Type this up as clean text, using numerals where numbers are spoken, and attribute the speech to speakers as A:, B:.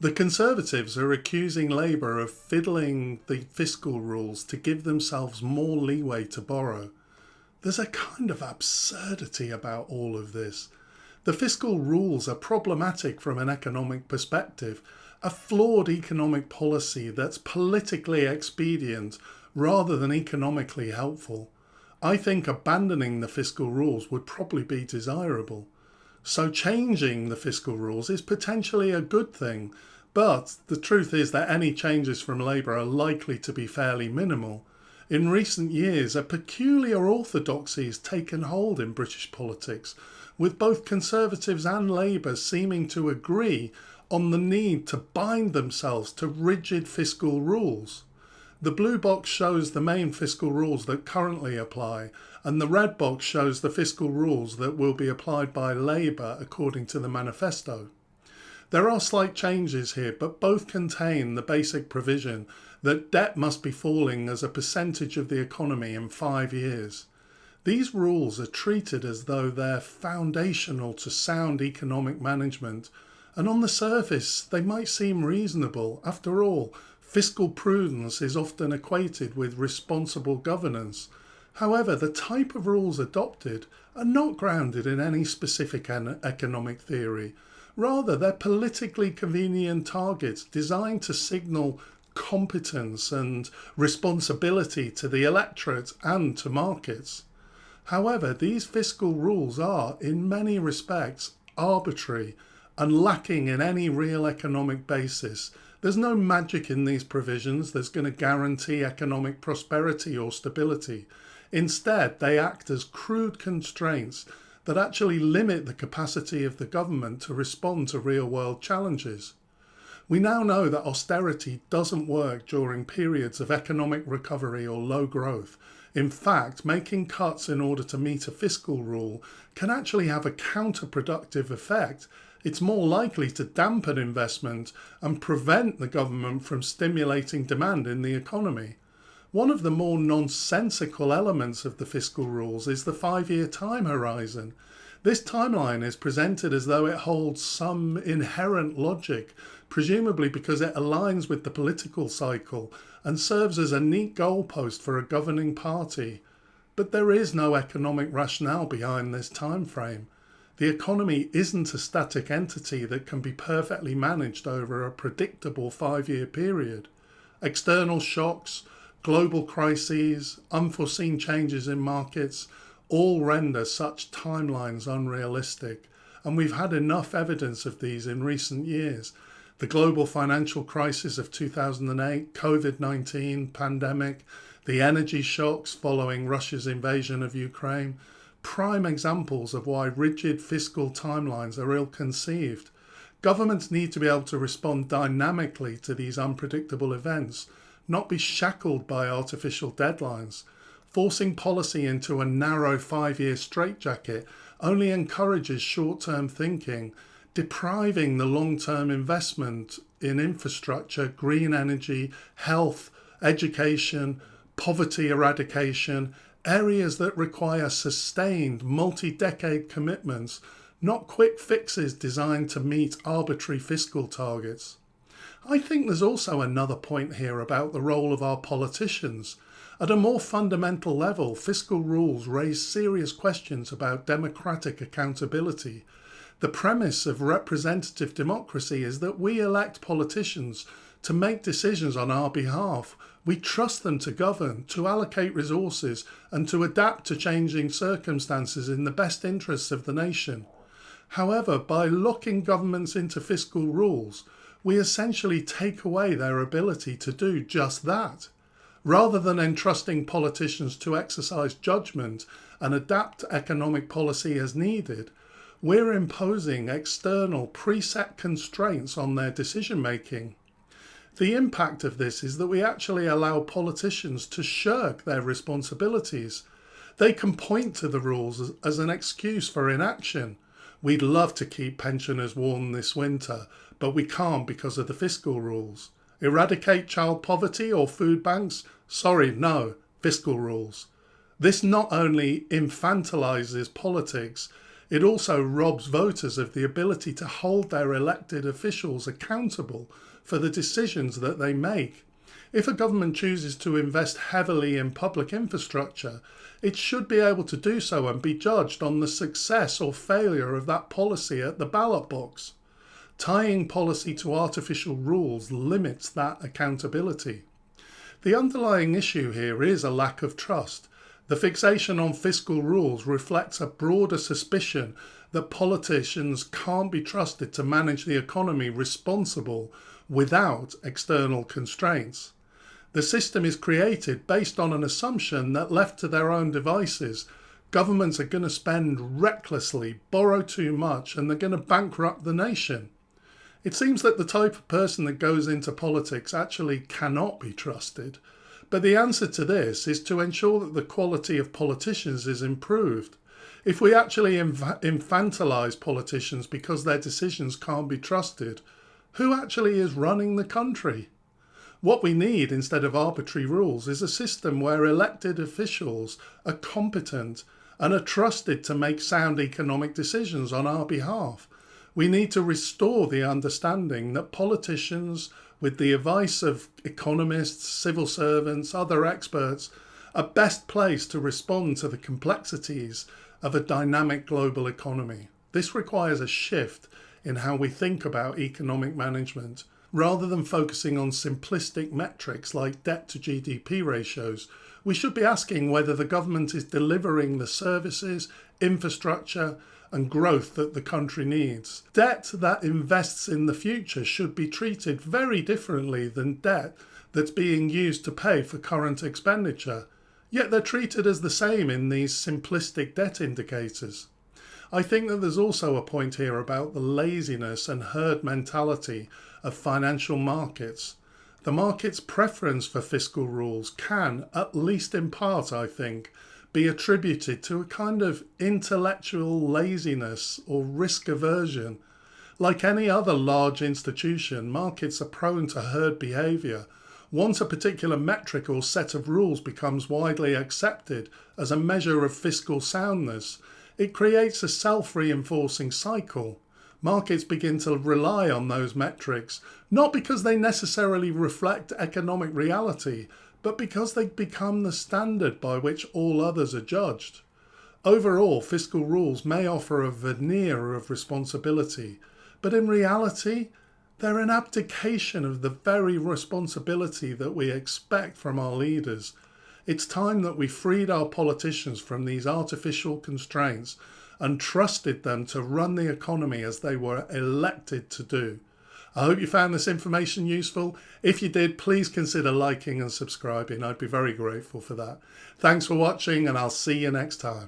A: The Conservatives are accusing Labour of fiddling the fiscal rules to give themselves more leeway to borrow. There's a kind of absurdity about all of this. The fiscal rules are problematic from an economic perspective, a flawed economic policy that's politically expedient rather than economically helpful. I think abandoning the fiscal rules would probably be desirable. So changing the fiscal rules is potentially a good thing, but the truth is that any changes from Labour are likely to be fairly minimal. In recent years, a peculiar orthodoxy has taken hold in British politics, with both Conservatives and Labour seeming to agree on the need to bind themselves to rigid fiscal rules. The blue box shows the main fiscal rules that currently apply, and the red box shows the fiscal rules that will be applied by Labour according to the manifesto. There are slight changes here, but both contain the basic provision that debt must be falling as a percentage of the economy in 5 years. These rules are treated as though they're foundational to sound economic management, and on the surface they might seem reasonable. After all, fiscal prudence is often equated with responsible governance. However, the type of rules adopted are not grounded in any specific economic theory. Rather, they're politically convenient targets designed to signal competence and responsibility to the electorate and to markets. However, these fiscal rules are, in many respects, arbitrary and lacking in any real economic basis. There's no magic in these provisions that's going to guarantee economic prosperity or stability. Instead, they act as crude constraints that actually limit the capacity of the government to respond to real-world challenges. We now know that austerity doesn't work during periods of economic recovery or low growth. In fact, making cuts in order to meet a fiscal rule can actually have a counterproductive effect. It's more likely to dampen investment and prevent the government from stimulating demand in the economy. One of the more nonsensical elements of the fiscal rules is the 5-year time horizon. This timeline is presented as though it holds some inherent logic, presumably because it aligns with the political cycle and serves as a neat goalpost for a governing party. But there is no economic rationale behind this time frame. The economy isn't a static entity that can be perfectly managed over a predictable 5-year period. External shocks, global crises, unforeseen changes in markets all render such timelines unrealistic, and we've had enough evidence of these in recent years. The global financial crisis of 2008, COVID-19 pandemic, the energy shocks following Russia's invasion of Ukraine, prime examples of why rigid fiscal timelines are ill-conceived. Governments need to be able to respond dynamically to these unpredictable events, not be shackled by artificial deadlines. Forcing policy into a narrow 5-year straitjacket only encourages short-term thinking, depriving the long-term investment in infrastructure, green energy, health, education, poverty eradication, areas that require sustained multi-decade commitments, not quick fixes designed to meet arbitrary fiscal targets. I think there's also another point here about the role of our politicians. At a more fundamental level, fiscal rules raise serious questions about democratic accountability. The premise of representative democracy is that we elect politicians to make decisions on our behalf. We trust them to govern, to allocate resources, and to adapt to changing circumstances in the best interests of the nation. However, by locking governments into fiscal rules, we essentially take away their ability to do just that. Rather than entrusting politicians to exercise judgment and adapt economic policy as needed, we're imposing external preset constraints on their decision-making. The impact of this is that we actually allow politicians to shirk their responsibilities. They can point to the rules as an excuse for inaction. We'd love to keep pensioners warm this winter, but we can't because of the fiscal rules. Eradicate child poverty or food banks? Sorry, no, fiscal rules. This not only infantilizes politics, It also robs voters of the ability to hold their elected officials accountable for the decisions that they make. If a government chooses to invest heavily in public infrastructure, it should be able to do so and be judged on the success or failure of that policy at the ballot box. Tying policy to artificial rules limits that accountability. The underlying issue here is a lack of trust. The fixation on fiscal rules reflects a broader suspicion that politicians can't be trusted to manage the economy responsible without external constraints. The system is created based on an assumption that, left to their own devices, governments are going to spend recklessly, borrow too much, and they're going to bankrupt the nation. It seems that the type of person that goes into politics actually cannot be trusted, but the answer to this is to ensure that the quality of politicians is improved. If we actually infantilize politicians because their decisions can't be trusted, who actually is running the country? What we need instead of arbitrary rules is a system where elected officials are competent and are trusted to make sound economic decisions on our behalf. We need to restore the understanding that politicians, with the advice of economists, civil servants, other experts, are best placed to respond to the complexities of a dynamic global economy. This requires a shift in how we think about economic management. Rather than focusing on simplistic metrics like debt to GDP ratios, we should be asking whether the government is delivering the services, infrastructure, and growth that the country needs. Debt that invests in the future should be treated very differently than debt that's being used to pay for current expenditure. Yet they're treated as the same in these simplistic debt indicators. I think that there's also a point here about the laziness and herd mentality of financial markets. The market's preference for fiscal rules can, at least in part, I think, be attributed to a kind of intellectual laziness or risk aversion. Like any other large institution, markets are prone to herd behaviour. Once a particular metric or set of rules becomes widely accepted as a measure of fiscal soundness, it creates a self-reinforcing cycle. Markets begin to rely on those metrics, not because they necessarily reflect economic reality, but because they become the standard by which all others are judged. Overall, fiscal rules may offer a veneer of responsibility, but in reality, they're an abdication of the very responsibility that we expect from our leaders. It's time that we freed our politicians from these artificial constraints and trusted them to run the economy as they were elected to do. I hope you found this information useful. If you did, please consider liking and subscribing. I'd be very grateful for that. Thanks for watching, and I'll see you next time.